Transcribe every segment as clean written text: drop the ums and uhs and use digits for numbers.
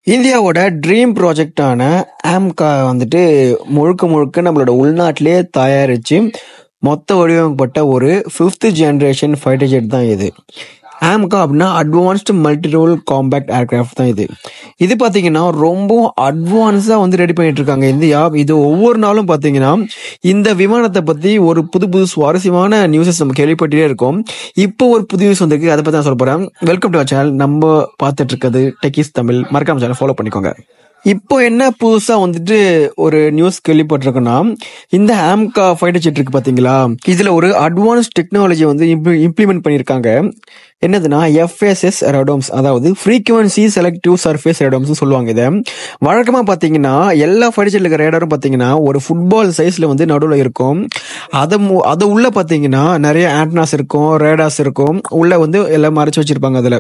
இந்தியாவோட dream ப்ராஜெக்டான AMCA வந்துட்டு முழுக்க முழுக்க நம்மளோட உள்நாட்டிலே தயாரிச்சு மொத்த வடிவமைக்கப்பட்ட ஒரு 5th ஜெனரேஷன் ஃபைட்டர் ஜெட் தான் இது. ஆம்கா அப்படின்னா advanced multi role compact aircraft தான் இது. இது பார்த்தீங்கன்னா ரொம்ப அட்வான்ஸாக வந்து ரெடி பண்ணிட்டு இருக்காங்க இந்தியா. இது ஒவ்வொரு நாளும் பார்த்தீங்கன்னா இந்த விமானத்தை பற்றி ஒரு புது புது சுவாரஸ்யமான நியூஸஸ் நம்ம கேள்விப்பட்டே இருக்கோம். இப்போ ஒரு புது நியூஸ் வந்திருக்கு, அதை பற்றி நான் சொல்ல போகிறேன். Welcome to our channel. நம்ம பார்த்துட்டு இருக்கிறது டெக்கிஸ் தமிழ். மறக்காம சேனல் ஃபாலோ பண்ணிக்கோங்க. இப்போ என்ன புதுசா வந்துட்டு ஒரு நியூஸ் கேள்விப்பட்டிருக்குன்னா, இந்த ஆம்கா ஃபைட்டர் ஜெட் இருக்கு பாத்தீங்களா, இதுல ஒரு அட்வான்ஸ் டெக்னாலஜி வந்து இம்ப்ளிமெண்ட் பண்ணியிருக்காங்க. என்னதுன்னா FSS ரேடார்ஸ், அதாவது ஃப்ரீக்வன்சி செலக்டிவ் சர்ஃபேஸ் ரேடார்ஸ் சொல்லுவாங்க. இதை வழக்கமா பாத்தீங்கன்னா எல்லா ஃபைட்டர் ஜெட்ல இருக்கிற ரேடாரும் பாத்தீங்கன்னா ஒரு ஃபுட்பால் சைஸ்ல வந்து நடுவில் இருக்கும். அதை உள்ள பாத்தீங்கன்னா நிறைய ஆண்டனாஸ் இருக்கும், ரேடார்ஸ் இருக்கும், உள்ள வந்து எல்லாம் மறைச்சு வச்சிருப்பாங்க. அதுல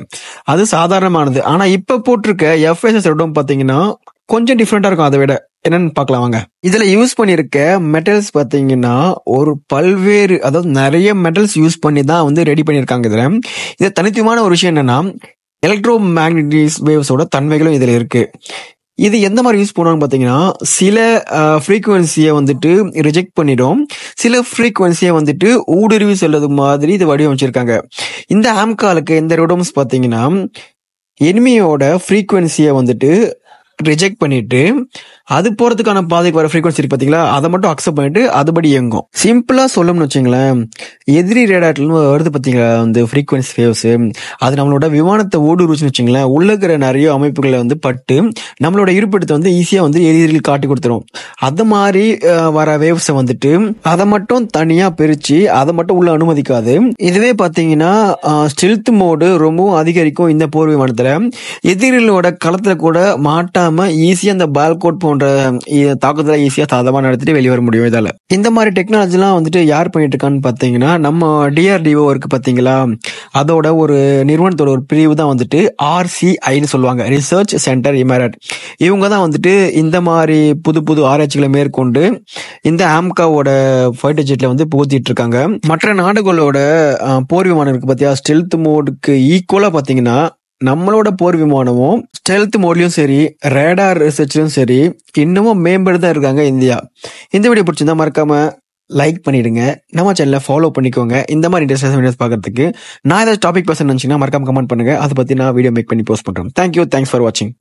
அது சாதாரணமானது. ஆனா இப்ப போட்டிருக்க FSS ரேடார் பாத்தீங்கன்னா கொஞ்சம் டிஃப்ரெண்டா இருக்கும். அதை விட என்னன்னு பார்க்கலாம் வாங்க. இதுல யூஸ் பண்ணிருக்க மெட்டல்ஸ் பாத்தீங்கன்னா ஒரு பல்வேறு, அதாவது நிறைய மெட்டல்ஸ் யூஸ் பண்ணி தான் வந்து ரெடி பண்ணிருக்காங்க. இதுல தனித்துவமான ஒரு விஷயம் என்னன்னா, எலக்ட்ரோ மேக்னட்டிக் வேவ்ஸோட தன்மைகளும் இதுல இருக்கு. இது எந்த மாதிரி யூஸ் பண்ணுவாங்க பாத்தீங்கன்னா, சில ஃப்ரீக்குவன்சியை வந்துட்டு ரிஜெக்ட் பண்ணிடும், சில ஃப்ரீக்குவன்சியை வந்துட்டு ஊடுருவி செல்வது மாதிரி இது வடிவமைச்சிருக்காங்க. இந்த ஆம்காலுக்கு இந்த ரோடம்ஸ் பாத்தீங்கன்னா எனிமியோட ஃப்ரீக்குவன்சியை வந்துட்டு ரிஜெக்ட் பண்ணிட்டு அது போறதுக்கான பாதைக்கு வர ஃப்ரீக்வன்சி இருக்கு பாத்தீங்களா, அதை மட்டும் அக்செப்ட் பண்ணிட்டு அதுபடி இயங்கும். சிம்பிளா சொல்லணும்னு வச்சுங்களேன், எதிரி ரேடார்ல வருது பாத்தீங்களா அந்த ஃப்ரீக்வன்சி வேவ்ஸ், அது நம்மளோட விமானத்தை ஊடுருச்சுன்னு வச்சுங்களேன், உள்ள இருக்கிற நிறைய அமைப்புகளை வந்து பட்டு நம்மளோட இருப்பிடத்தை வந்து ஈஸியா வந்து எதிரில் காட்டி கொடுத்துரும். அது மாதிரி வர வேவ்ஸை வந்துட்டு அதை மட்டும் தனியா பிரிச்சு அதை மட்டும் உள்ள அனுமதிக்காது. இதுவே பாத்தீங்கன்னா ஸ்டெல்த் மோடு ரொம்பவும் அதிகரிக்கும். இந்த போர் விமானத்துல எதிரிகளோட களத்துல கூட மாட்டாம ஈஸியா அந்த பால்கோட் போன்ற தாக்குதலை ஈஸியா சாதமா நடத்திட்டு வெளியே வர முடியும். இதால இந்த மாதிரி டெக்னாலஜி எல்லாம் வந்துட்டு யார் பண்ணிட்டு இருக்கான்னு பாத்தீங்கன்னா, நம்ம DRDO இருக்கு பாத்தீங்களா, அதோட ஒரு நிறுவனத்தோட ஒரு பிரிவு தான் வந்துட்டு RCIன்னு சொல்லுவாங்க, ரிசர்ச் சென்டர் இமரேட். இவங்க தான் வந்துட்டு இந்த மாதிரி புது புது ஆராய்ச்சிகளை மேற்கொண்டு இந்த ஆம்காவோட ஃபைட்டர் ஜெட்ல வந்து புகுத்திட்டு இருக்காங்க. மற்ற நாடுகளோட போர் விமானம் இருக்கு பாத்தியா, ஸ்டெல்த் மோடுக்கு ஈக்குவலா பாத்தீங்கன்னா நம்மளோட போர் விமானமும் ஸ்டெல்த் மோட்லயும் சரி, ரேடார் ரிசர்ச்லயும் சரி இன்னமும் மேம்படுத்தா இருக்காங்க இந்தியா. இந்த வீடியோ பிடிச்சிருந்தா மறக்காம லைக் பண்ணிடுங்க, நம்ம சேனலை ஃபாலோ பண்ணிக்கோங்க. இந்த மாதிரி இன்ட்ரெஸ்டான வீடியோஸ் பார்க்கறதுக்கு நான் ஏதாவது டாபிக் பேச நினைச்சீங்கன்னா மறக்காம கமெண்ட் பண்ணுங்க, அதை பத்தி நான் வீடியோ மேக் பண்ணி போஸ்ட் பண்றேன். தேங்க்யூ, தேங்க்ஸ் ஃபார் வாட்சிங்.